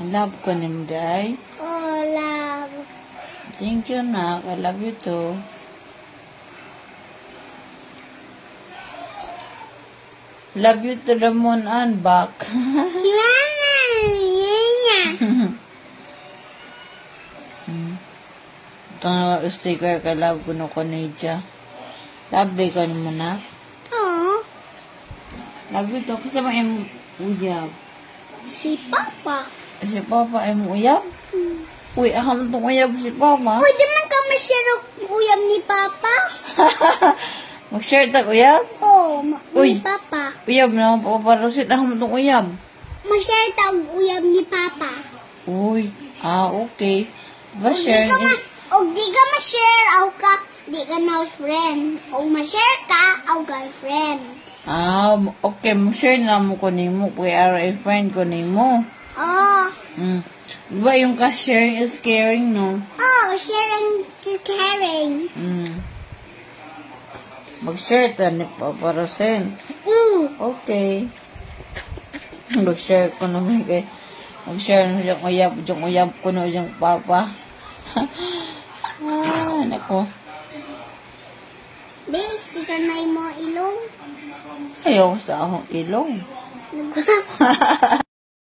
Love ko ni mo, day. Oh, love. Thank you, nak. I love you too. Love you to the moon and back. Mama, Nina. Ito nga sticker ka love ko no Konidja. Love ko naman, nak. Oh, Love you to. Kasi mo yung uyab. si Papa. Si Papa ay mo uyab? Uy, aham itong uyab si Papa. Uy, di man ka masyarok uyam ni Papa? Mag-share tag uyab? Oh, Uy. ni Papa. Uyab na ako paparosit. Aham itong uyab. Masyar tag uyam ni Papa. Uy, okay. Ba-share Di ka di ka ma-share, aw ka, di ka na friend. O ma-share ka, aw girlfriend. Okay. Mag-share na mo ko nimo. Kuya RA friend ko nimo. Oh, Diba yung ka-sharing is caring, no? oh, sharing to caring. Mag-share ta ni paparosin. Okay. Mag-share ko naman kay mag-share na yung uyab ko na yung papa. Nako. Bes, di ka na mo ilong. Ayaw sa akong ilong.